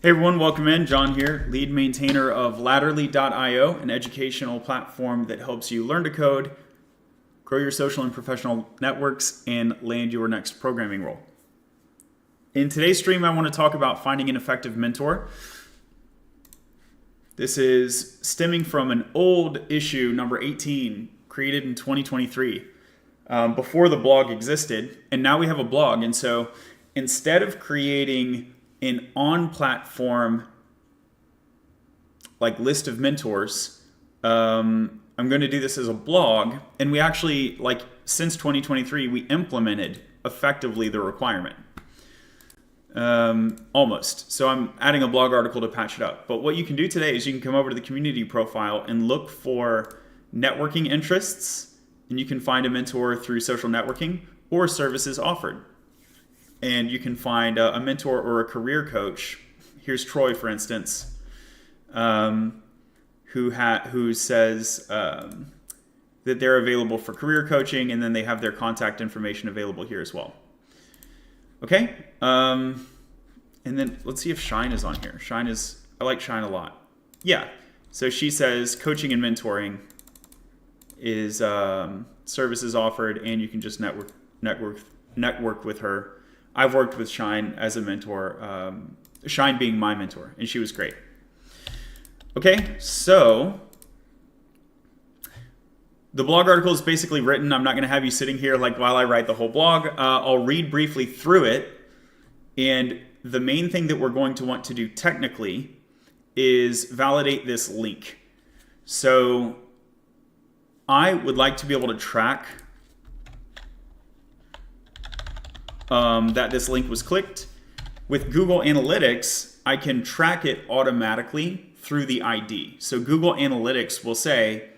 Hey everyone, welcome in. John here, lead maintainer of Latterly.io, an educational platform that helps you learn to code, grow your social and professional networks, and land your next programming role. In today's stream, I want to talk about finding an effective mentor. This is stemming from an old issue, number 18, created in 2023, before the blog existed, and now we have a blog. And so instead of creating an on-platform like list of mentors, I'm going to do this as a blog. And we actually, since 2023, we implemented effectively the requirement. Almost. So I'm adding a blog article to patch it up. But what you can do today is you can come over to the community profile and look for networking interests, and you can find a mentor through social networking or services offered. And you can find a mentor or a career coach. Here's Troy, for instance, who says that they're available for career coaching, and then they have their contact information available here as well. Okay, and then let's see if Shine is on here. I like Shine a lot. Yeah, so she says coaching and mentoring is services offered, and you can just network with her. I've worked with Shine as a mentor, Shine being my mentor, and she was great. Okay, so the blog article is basically written. I'm not going to have you sitting here while I write the whole blog. I'll read briefly through it, and the main thing that we're going to want to do technically is validate this link. So I would like to be able to track that this link was clicked. With Google Analytics, I can track it automatically through the ID. So Google Analytics will say,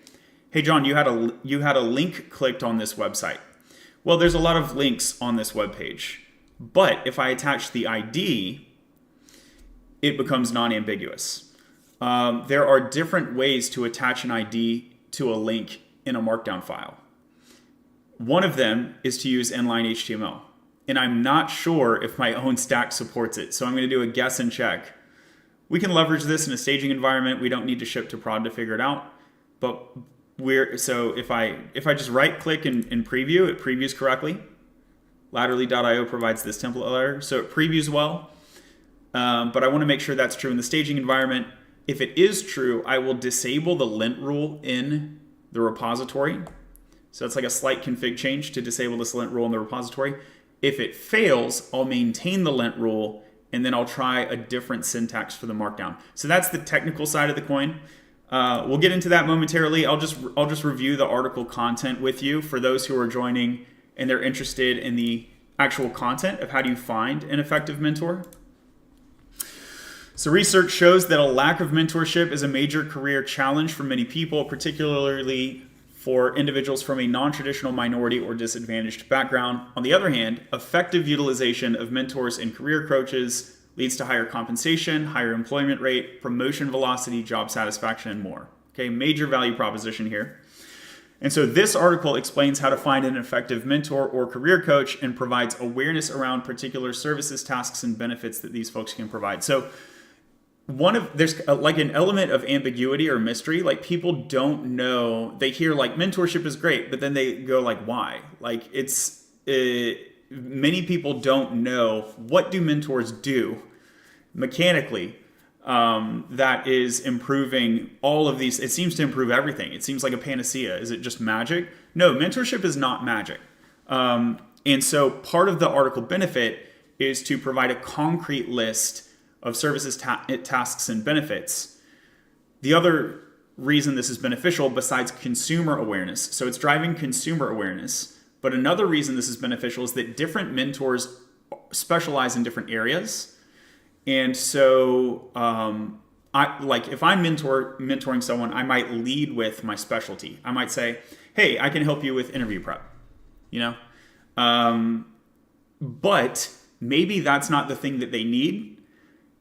hey John, you had a link clicked on this website. Well, there's a lot of links on this web page, but if I attach the ID, it becomes non-ambiguous. There are different ways to attach an ID to a link in a markdown file. One of them is to use inline HTML. And I'm not sure if my own stack supports it. So I'm going to do a guess and check. We can leverage this in a staging environment. We don't need to ship to prod to figure it out. But if I just right click and preview, it previews correctly. Latterly.io provides this template layer, so it previews well. But I want to make sure that's true in the staging environment. If it is true, I will disable the lint rule in the repository. So it's like a slight config change to disable this lint rule in the repository. If it fails, I'll maintain the lint rule, and then I'll try a different syntax for the markdown. So that's the technical side of the coin. We'll get into that momentarily. I'll just review the article content with you for those who are joining and they're interested in the actual content of how do you find an effective mentor. So research shows that a lack of mentorship is a major career challenge for many people, particularly for individuals from a non-traditional minority or disadvantaged background. On the other hand, effective utilization of mentors and career coaches leads to higher compensation, higher employment rate, promotion velocity, job satisfaction, and more. Okay, major value proposition here. And so this article explains how to find an effective mentor or career coach and provides awareness around particular services, tasks, and benefits that these folks can provide. So there's an element of ambiguity or mystery. People don't know. They hear mentorship is great, but then they go why? Many people don't know what do mentors do mechanically that is improving all of these. It seems to improve everything. It seems like a panacea. Is it just magic? No, mentorship is not magic. And so part of the article benefit is to provide a concrete list of services, tasks, and benefits. The other reason this is beneficial besides consumer awareness, so it's driving consumer awareness, but another reason this is beneficial is that different mentors specialize in different areas. And so if I'm mentoring someone, I might lead with my specialty. I might say, hey, I can help you with interview prep, but maybe that's not the thing that they need.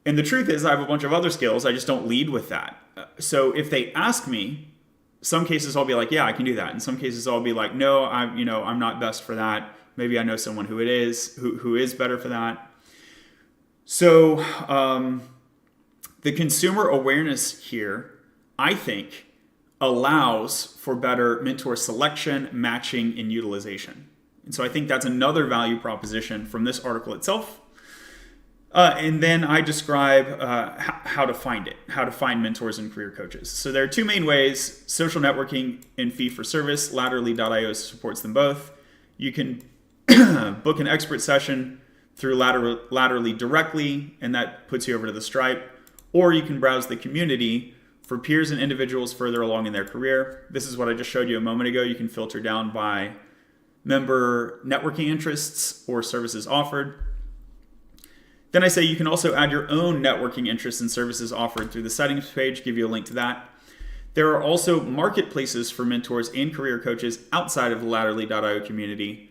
And the truth is I have a bunch of other skills. I just don't lead with that. So if they ask me, some cases I'll be like, yeah, I can do that. In some cases I'll be like, no, I'm not best for that. Maybe I know someone who is better for that. So The consumer awareness here, I think, allows for better mentor selection, matching, and utilization. And so I think that's another value proposition from this article itself. And then I describe how to find it, how to find mentors and career coaches. So there are two main ways: social networking and fee for service. Latterly.io supports them both. You can book an expert session through Latterly directly, and that puts you over to the Stripe. Or you can browse the community for peers and individuals further along in their career. This is what I just showed you a moment ago. You can filter down by member networking interests or services offered. Then I say you can also add your own networking interests and services offered through the settings page, give you a link to that. There are also marketplaces for mentors and career coaches outside of the Latterly.io community.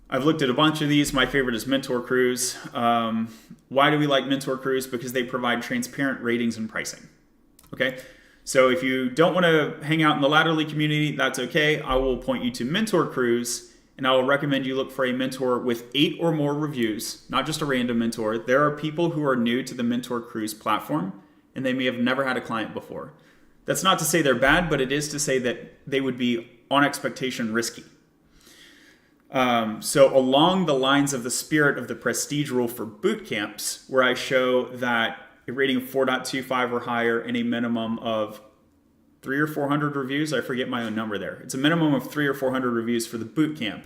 I've looked at a bunch of these. My favorite is Mentor Cruise. Why do we like Mentor Cruise? Because they provide transparent ratings and pricing. Okay, so if you don't want to hang out in the Latterly community, that's okay. I will point you to Mentor Cruise, and I will recommend you look for a mentor with 8 or more reviews, not just a random mentor. There are people who are new to the Mentor Cruise platform, and they may have never had a client before. That's not to say they're bad, but it is to say that they would be on expectation risky. So along the lines of the spirit of the prestige rule for boot camps, where I show that a rating of 4.25 or higher and a minimum of 300 or 400 reviews, I forget my own number there. It's a minimum of 300 or 400 reviews for the boot camp.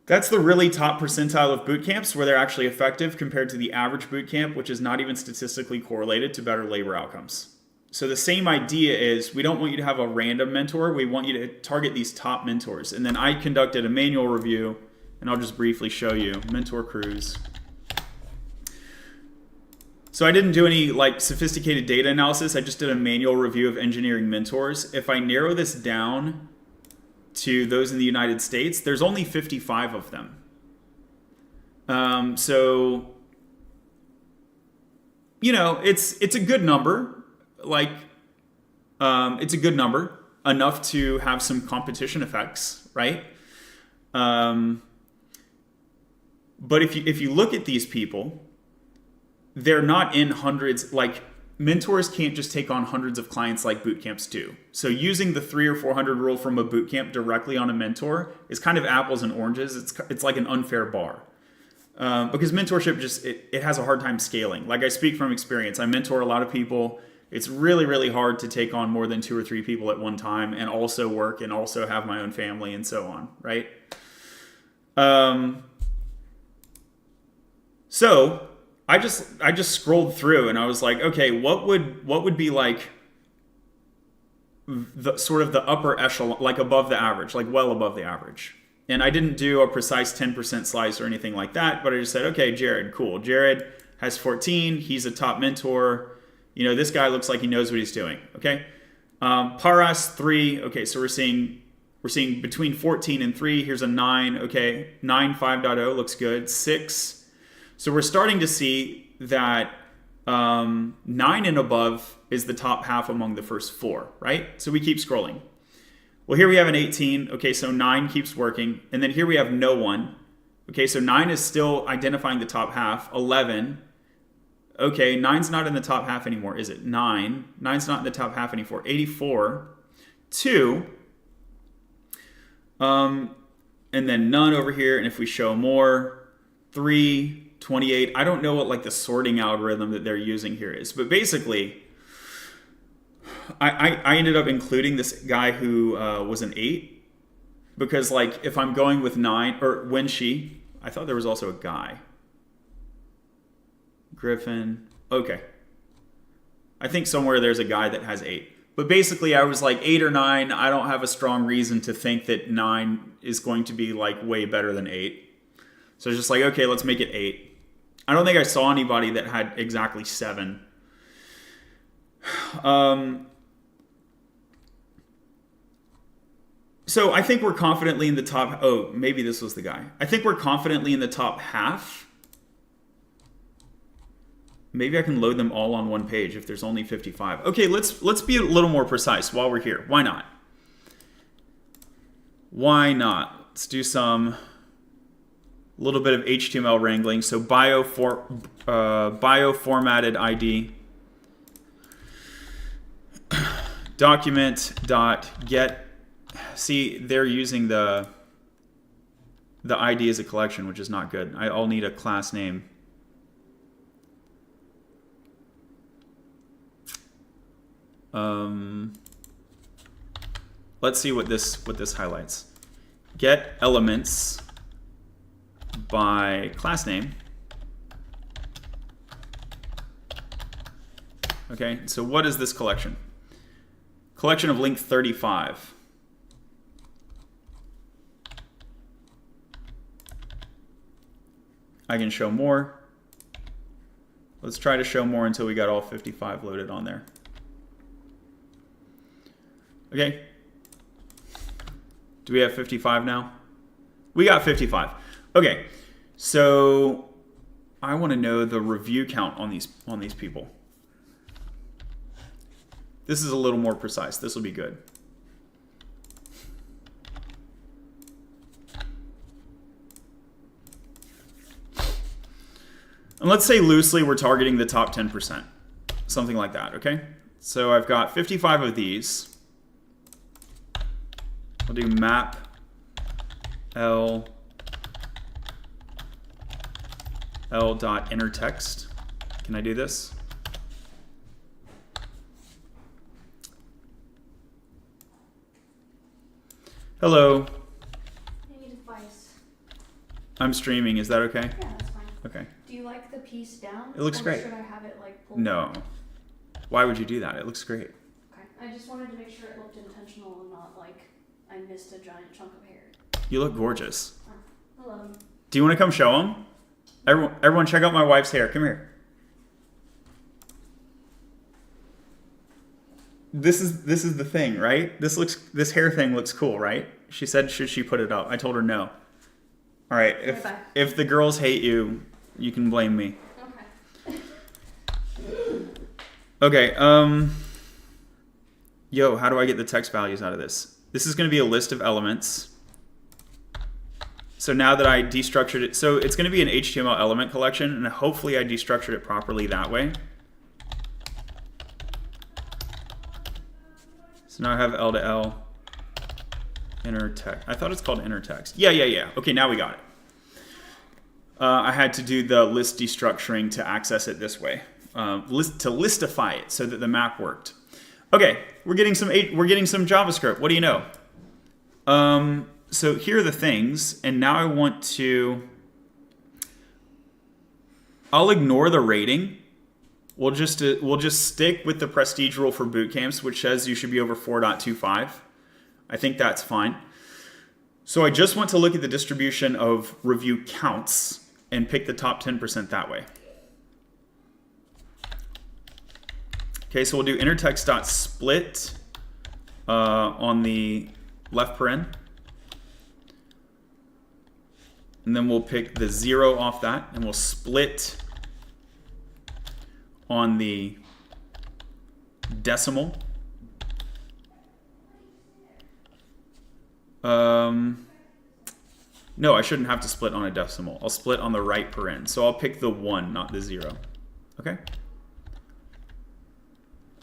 That's the really top percentile of boot camps where they're actually effective compared to the average boot camp, which is not even statistically correlated to better labor outcomes. So the same idea is we don't want you to have a random mentor. We want you to target these top mentors. And then I conducted a manual review, and I'll just briefly show you Mentor Cruise. So I didn't do any sophisticated data analysis. I just did a manual review of engineering mentors. If I narrow this down to those in the United States, there's only 55 of them. So, it's a good number. It's a good number, enough to have some competition effects, right? But if you look at these people, they're not in hundreds. Mentors can't just take on hundreds of clients like boot camps do. So using the 300 or 400 rule from a boot camp directly on a mentor is kind of apples and oranges. It's like an unfair bar. Because mentorship it has a hard time scaling. I speak from experience. I mentor a lot of people. It's really, really hard to take on more than 2 or 3 people at one time and also work and also have my own family and so on, right? So I just scrolled through and I was like, okay, what would be the sort of the upper echelon, above the average, well above the average. And I didn't do a precise 10% slice or anything like that, but I just said, okay, Jared, cool. Jared has 14. He's a top mentor. This guy looks like he knows what he's doing. Okay. Paras 3. Okay. So we're seeing between 14 and 3. Here's a 9. Okay. 9 5.0 looks good. 6. So we're starting to see that 9 and above is the top half among the first 4, right? So we keep scrolling. Well, here we have an 18. Okay. So 9 keeps working. And then here we have no one. Okay. So 9 is still identifying the top half. 11. Okay, 9's not in the top half anymore, is it? 9's not in the top half anymore. 84, 2, and then none over here. And if we show more, 3, 28. I don't know what the sorting algorithm that they're using here is, but basically, I ended up including this guy who was an 8 because if I'm going with 9 or Wenshi, I thought there was also a guy. Griffin. Okay. I think somewhere there's a guy that has 8. But basically I was 8 or 9. I don't have a strong reason to think that 9 is going to be way better than 8. So it's just okay, let's make it 8. I don't think I saw anybody that had exactly 7. So I think we're confidently in the top. Oh, maybe this was the guy. I think we're confidently in the top half. Maybe I can load them all on one page if there's only 55. Okay, let's be a little more precise while we're here. Why not? Why not? Let's do some A little bit of HTML wrangling. So bio-formatted ID. Document.get. See, they're using the ID as a collection, which is not good. I'll need a class name. Let's see what this highlights. Get elements by class name. Okay, so what is this collection? Collection of link 35. I can show more. Let's try to show more until we got all 55 loaded on there. Okay. Do we have 55 now? We got 55. Okay. So I want to know the review count on these people. This is a little more precise. This will be good. And let's say loosely we're targeting the top 10%. Something like that, okay? So I've got 55 of these. I'll do map l.innerText. Can I do this? Hello. I need advice. I'm streaming. Is that okay? Yeah, that's fine. Okay. Do you like the piece down? It looks great. Or should I have it like pulled? No. Why would you do that? It looks great. Okay. I just wanted to make sure it looked intentional and not like I missed a giant chunk of hair. You look gorgeous. Oh, hello. Do you want to come show them? Everyone check out my wife's hair. Come here. This is the thing, right? This hair thing looks cool, right? She said should she put it up? I told her no. All right, if the girls hate you, you can blame me. Okay. Okay, yo, how do I get the text values out of this? This is going to be a list of elements. So now that I destructured it, so it's going to be an HTML element collection, and hopefully I destructured it properly that way. So now I have L to L, inner text. I thought it's called inner text. Yeah. Okay, now we got it. I had to do the list destructuring to access it this way, to listify it so that the map worked. Okay, we're getting some JavaScript. What do you know? So here are the things, and now I want to. I'll ignore the rating. We'll just stick with the prestige rule for boot camps, which says you should be over 4.25. I think that's fine. So I just want to look at the distribution of review counts and pick the top 10% that way. Okay, so we'll do innerText.split on the left paren. And then we'll pick the 0 off that, and we'll split on the decimal. No, I shouldn't have to split on a decimal. I'll split on the right paren. So I'll pick the 1, not the 0. Okay?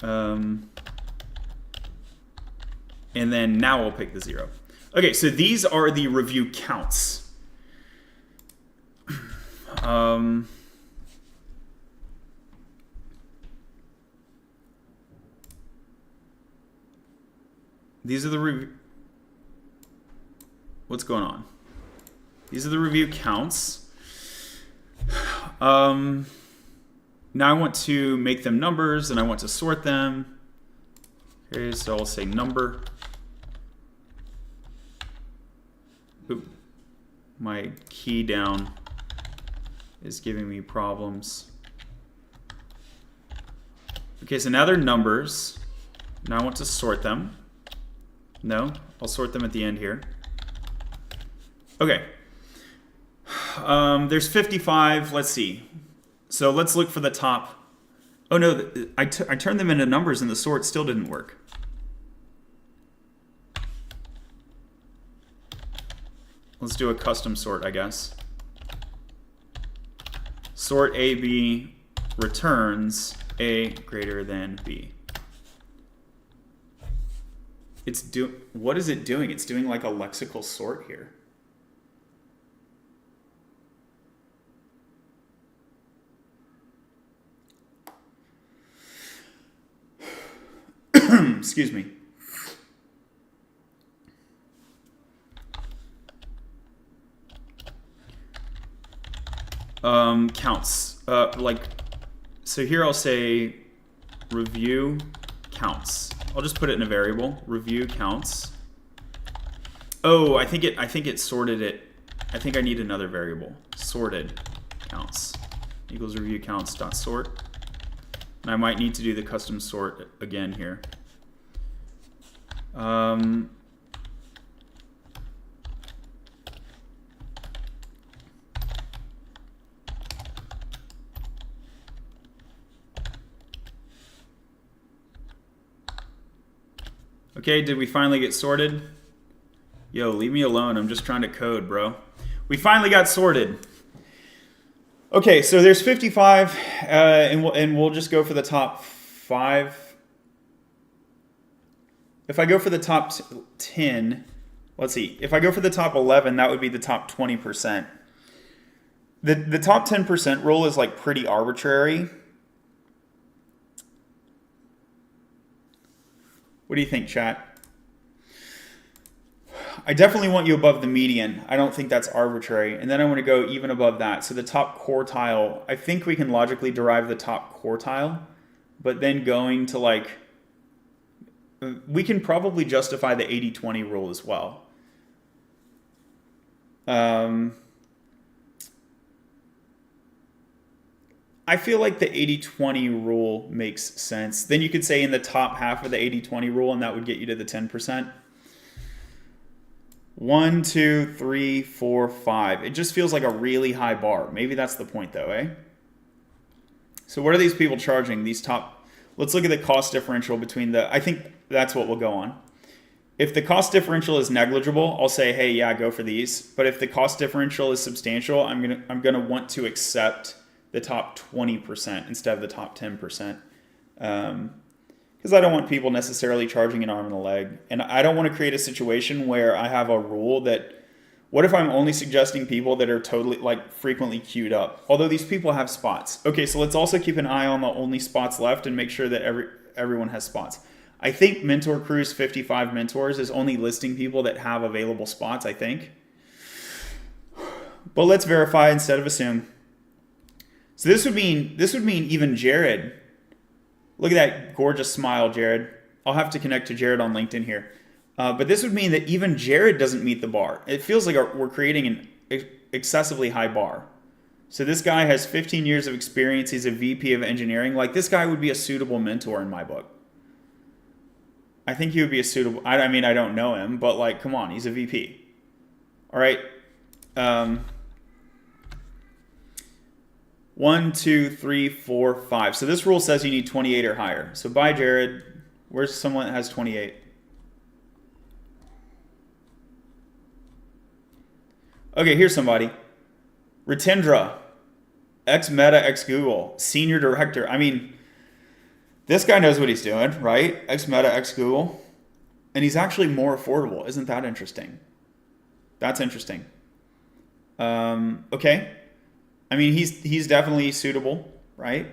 And then now we'll pick the 0. Okay, so these are the review counts. These are the review. What's going on? These are the review counts. Now I want to make them numbers, and I want to sort them. Okay, so I'll say number. Oop. My key down is giving me problems. Okay, so now they're numbers. Now I want to sort them. No, I'll sort them at the end here. Okay. There's 55. Let's see. So let's look for the top. Oh no, I turned them into numbers and the sort still didn't work. Let's do a custom sort, I guess. sort AB returns A greater than B. What is it doing? It's doing like a lexical sort here. Excuse me. Counts. So here I'll say review counts. I'll just put it in a variable. Review counts. Oh, I think it sorted it. I think I need another variable. Sorted counts equals review counts dot sort. And I might need to do the custom sort again here. Okay, did we finally get sorted? Yo, leave me alone. I'm just trying to code, bro. We finally got sorted. Okay, so there's 55, and we'll just go for the top 5. If I go for the top 10, let's see. If I go for the top 11, that would be the top 20%. The top 10% rule is like pretty arbitrary. What do you think, chat? I definitely want you above the median. I don't think that's arbitrary. And then I want to go even above that. So the top quartile, I think we can logically derive the top quartile, but then going to like, we can probably justify the 80-20 rule as well. I feel like the 80-20 rule makes sense. Then you could say in the top half of the 80-20 rule, and that would get you to the 10%. 1, 2, 3, 4, 5. It just feels like a really high bar. Maybe that's the point though, eh? So what are these people charging? These top, let's look at the cost differential between I think that's what we'll go on. If the cost differential is negligible, I'll say, hey, yeah, go for these. But if the cost differential is substantial, I'm gonna want to accept the top 20% instead of the top 10%. Because I don't want people necessarily charging an arm and a leg. And I don't want to create a situation where I have a rule that, what if I'm only suggesting people that are totally, like, frequently queued up? Although these people have spots. Okay, so let's also keep an eye on the only spots left and make sure that everyone has spots. I think Mentor Cruise 55 Mentors is only listing people that have available spots, I think. But let's verify instead of assume. So this would mean even Jared. Look at that gorgeous smile, Jared. I'll have to connect to Jared on LinkedIn here. But this would mean that even Jared doesn't meet the bar. It feels like we're creating an excessively high bar. So this guy has 15 years of experience. He's a VP of engineering. Like, this guy would be a suitable mentor in my book. I think he would be a suitable, I mean, I don't know him, but like, come on, he's a VP. All right. 1, 2, 3, 4, 5. So this rule says you need 28 or higher. So bye, Jared. Where's someone that has 28? Okay, here's somebody. Ritendra, ex-Meta, ex-Google, senior director. I mean, this guy knows what he's doing, right? Ex-Meta, ex-Google. And he's actually more affordable. Isn't that interesting? That's interesting. Okay. I mean, he's definitely suitable, right?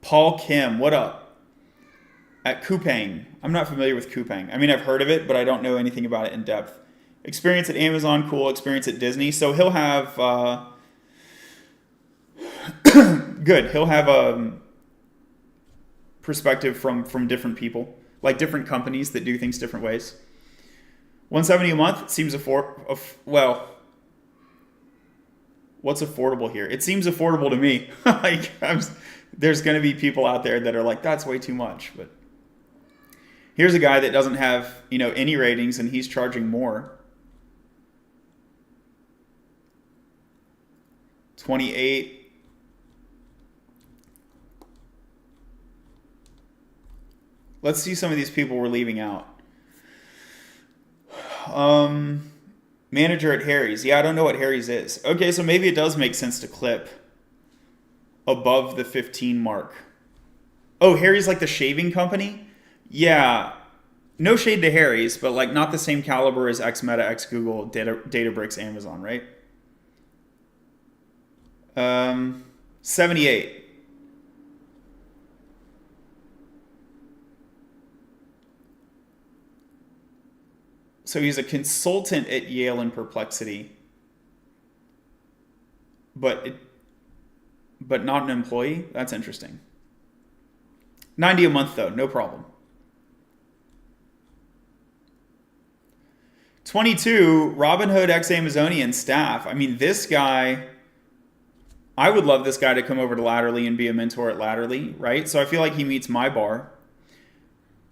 Paul Kim, what up? At Coupang. I'm not familiar with Coupang. I mean, I've heard of it, but I don't know anything about it in depth. Experience at Amazon, cool. Experience at Disney. So he'll have... good. He'll have a perspective from different people, like different companies that do things different ways. $170 a month seems well... What's affordable here? It seems affordable to me. Like, there's going to be people out there that are like, that's way too much. But here's a guy that doesn't have, any ratings, and he's charging more. 28. Let's see some of these people we're leaving out. Manager at Harry's. Yeah, I don't know what Harry's is. Okay, so maybe it does make sense to clip above the 15 mark. Oh, Harry's like the shaving company? Yeah. No shade to Harry's, but like not the same caliber as X Meta, X Google, Databricks, Amazon, right? 78. So he's a consultant at Yale and Perplexity, but not an employee. That's interesting. 90 a month though, no problem. 22, Robinhood ex Amazonian staff. I mean, this guy, I would love this guy to come over to Latterly and be a mentor at Latterly, right? So I feel like he meets my bar.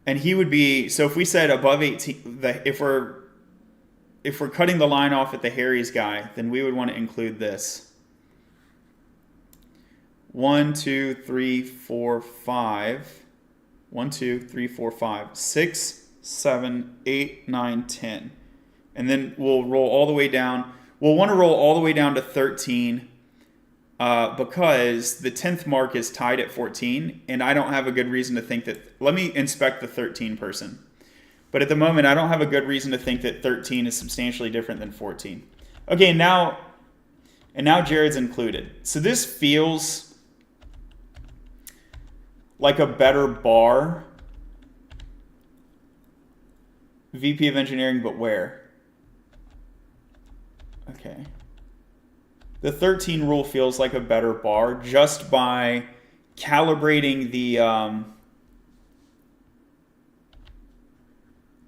And he would be, so if we said above 18, if we're cutting the line off at the Harry's guy, then we would want to include this. 1, 2, 3, 4, 5. 1, 2, 3, 4, 5. 6, 7, 8, 9, 10. And then we'll roll all the way down. We'll want to roll all the way down to 13 because the 10th mark is tied at 14, and I don't have a good reason to think that. Let me inspect the 13 person. But at the moment, I don't have a good reason to think that 13 is substantially different than 14. Okay, now Jared's included. So this feels like a better bar. VP of Engineering, but where? Okay. The 13 rule feels like a better bar just by calibrating the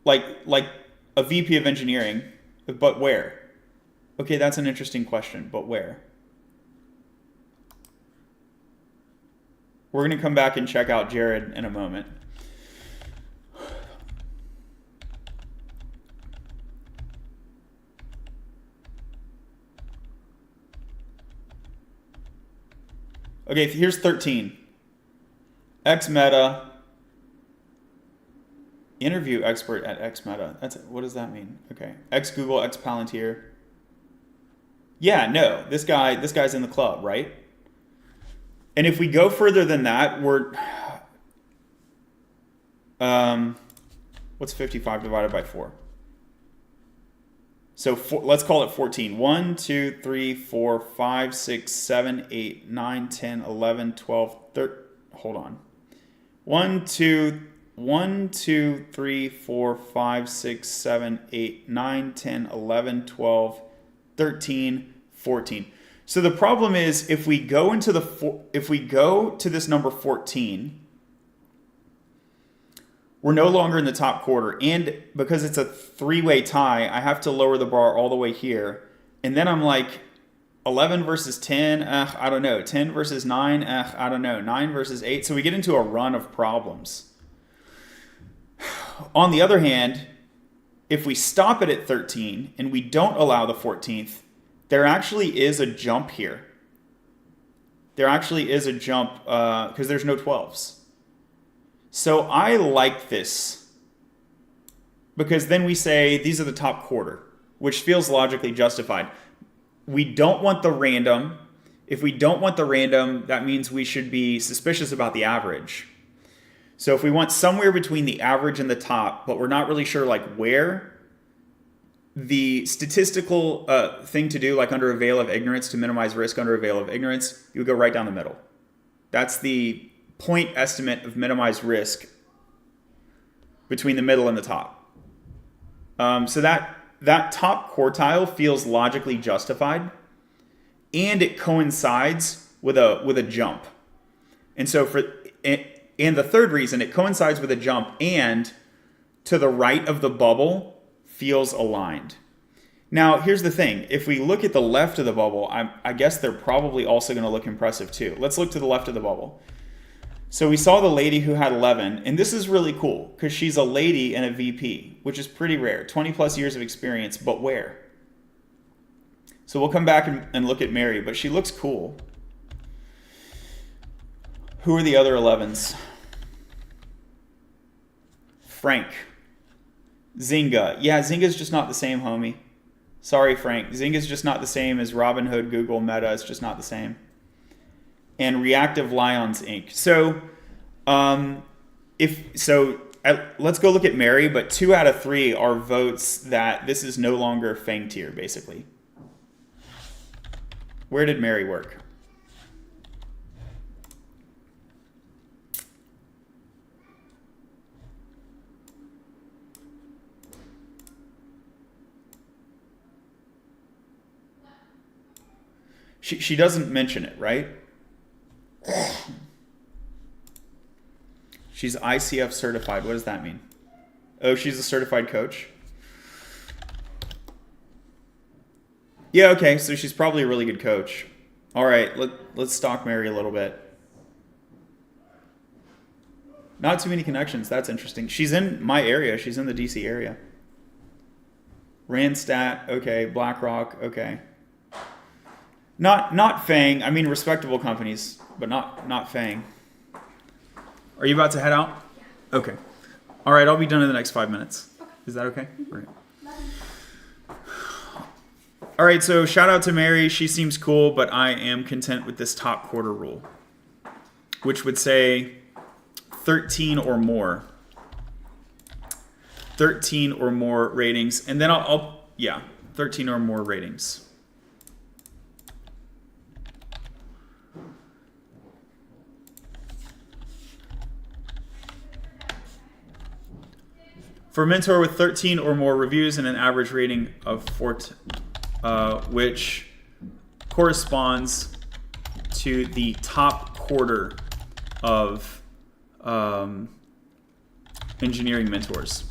like a VP of Engineering, but where? Okay, that's an interesting question, but where? We're going to come back and check out Jared in a moment. Okay, here's 13. X Meta. Interview expert at X Meta. What does that mean? Okay. X Google, X Palantir. Yeah, no. This guy's in the club, right? And if we go further than that, we're what's 55 divided by 4? So let's call it 14. 1, 2, 3, 4, 5, 6, 7, 8, 9, 10, 11, 12, 13. Hold on. 1, 2, 3, 4, 5, 6, 7, 8, 9, 10, 11, 12, 13, 14. So the problem is if we go to this number 14, we're no longer in the top quarter, and because it's a three-way tie, I have to lower the bar all the way here, and then I'm like 11 versus 10, I don't know. 10 versus 9, I don't know. 9 versus 8, so we get into a run of problems. On the other hand, if we stop it at 13 and we don't allow the 14th, there actually is a jump here. There actually is a jump because there's no 12s. So I like this because then we say these are the top quarter, which feels logically justified. We don't want the random. If we don't want the random, that means we should be suspicious about the average. So if we want somewhere between the average and the top, but we're not really sure like where, the statistical thing to do, like under a veil of ignorance, to minimize risk under a veil of ignorance, you would go right down the middle. That's the point estimate of minimized risk between the middle and the top. So that top quartile feels logically justified, and it coincides with a jump. And so and the third reason, it coincides with a jump and to the right of the bubble feels aligned. Now, here's the thing. If we look at the left of the bubble, I guess they're probably also going to look impressive too. Let's look to the left of the bubble. So we saw the lady who had 11, and this is really cool because she's a lady and a VP, which is pretty rare. 20 plus years of experience, but where? So we'll come back and look at Mary, but she looks cool. Who are the other 11s? Frank. Zynga. Yeah, Zynga's just not the same, homie. Sorry, Frank. Zynga is just not the same as Robinhood, Google, Meta. It's just not the same. And Reactive Lions Inc. So, let's go look at Mary. But 2 out of 3 are votes that this is no longer Fang tier, basically. Where did Mary work? She doesn't mention it, right? She's ICF certified. What does that mean? Oh, she's a certified coach? Yeah, okay, so she's probably a really good coach. All right, let's stalk Mary a little bit. Not too many connections. That's interesting. She's in my area. She's in the DC area. Randstad, okay. BlackRock, okay. Not Fang. I mean, respectable companies, but not Fang. Are you about to head out? Yeah. Okay. All right, I'll be done in the next 5 minutes. Okay. Is that okay? Mm-hmm. Great. All right, so shout out to Mary. She seems cool, but I am content with this top quarter rule, which would say 13 or more. 13 or more ratings. And then I'll 13 or more ratings. For a mentor with 13 or more reviews and an average rating of 4, which corresponds to the top quarter of engineering mentors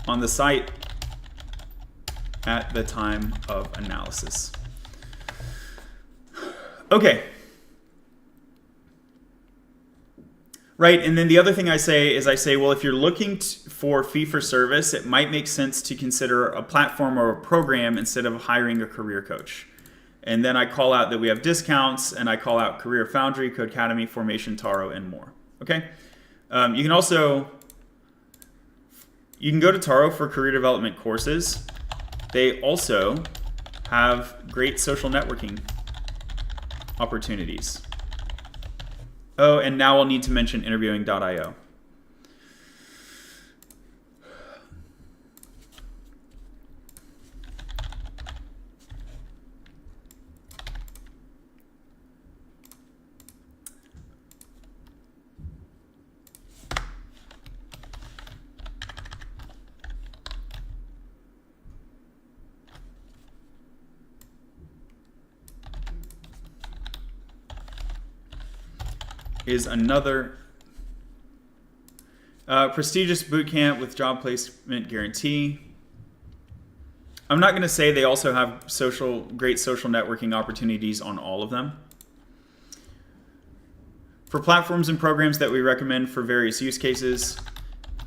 on the site at the time of analysis. Okay. Right, and then the other thing I say, well, if you're looking for fee for service, it might make sense to consider a platform or a program instead of hiring a career coach. And then I call out that we have discounts, and I call out Career Foundry, Codecademy, Formation, Taro, and more. Okay. You can go to Taro for career development courses. They also have great social networking opportunities. Oh, and now I'll need to mention interviewing.io. Is another prestigious bootcamp with job placement guarantee. I'm not going to say they also have great social networking opportunities on all of them. For platforms and programs that we recommend for various use cases,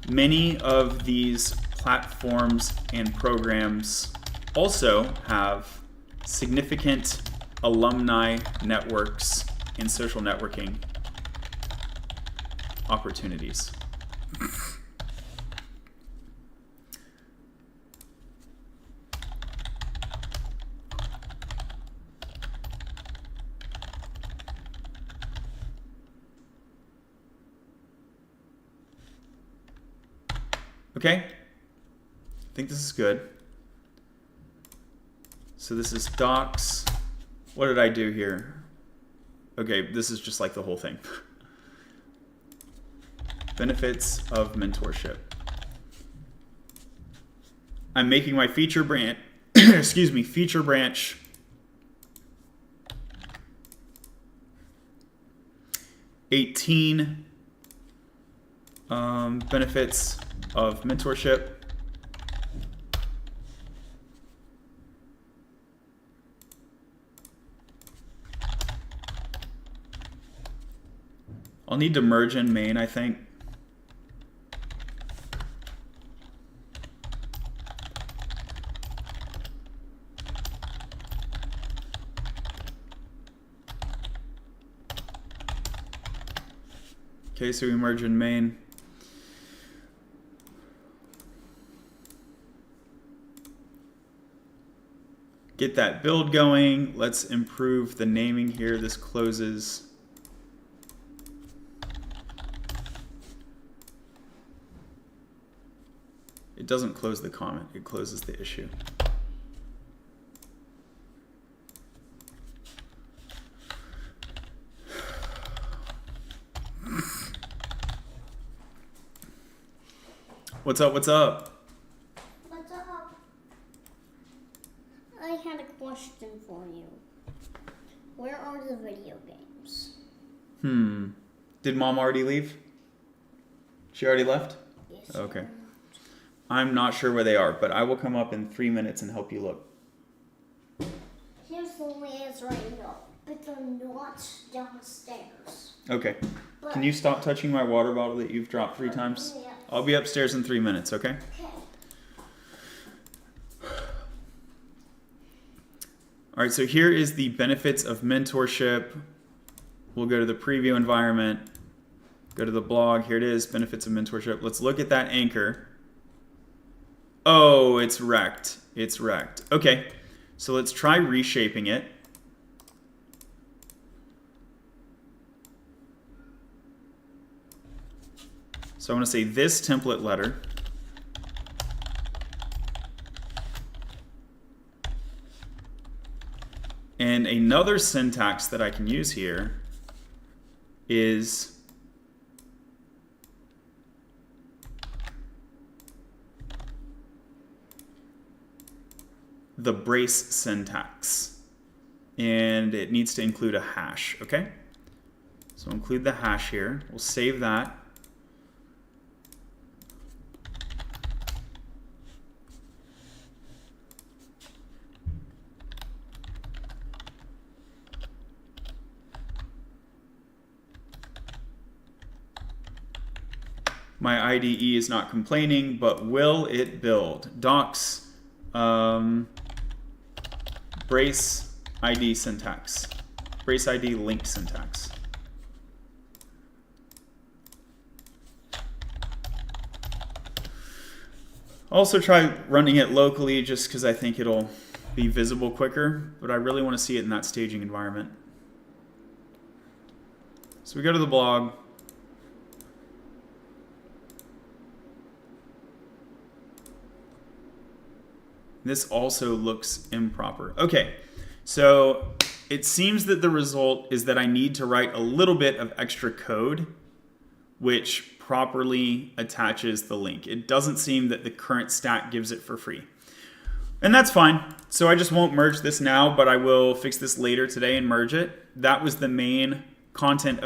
many of these platforms and programs also have significant alumni networks and social networking opportunities. Okay, I think this is good. So this is docs. What did I do here? Okay, this is just like the whole thing. Benefits of mentorship. I'm making my feature branch, feature branch 18 benefits of mentorship. I'll need to merge in main, I think. Okay, so we merge in main. get that build going. Let's improve the naming here. This closes. It doesn't close the comment, it closes the issue. What's up, what's up? What's up? I had a question for you. Where are the video games? Did mom already leave? She already left? Yes. Okay. I'm not sure where they are, but I will come up in 3 minutes and help you look. Here's the layers right now, but they're not downstairs. Okay. But, Can you stop touching my water bottle that you've dropped 3 times? Yeah. I'll be upstairs in 3 minutes, okay? Okay. All right, so here is the benefits of mentorship. We'll go to the preview environment, go to the blog. Here it is, benefits of mentorship. Let's look at that anchor. Oh, it's wrecked. It's wrecked. Okay, so let's try reshaping it. So I'm going to say this template letter. And another syntax that I can use here is the brace syntax. And it needs to include a hash, okay? So include the hash here. We'll save that. My IDE is not complaining, but will it build? Docs, brace ID syntax, brace ID link syntax. Also try running it locally just because I think it'll be visible quicker, but I really want to see it in that staging environment. So we go to the blog. This also looks improper. Okay, so it seems that the result is that I need to write a little bit of extra code which properly attaches the link. It doesn't seem that the current stack gives it for free. And that's fine. So I just won't merge this now, but I will fix this later today and merge it. That was the main content of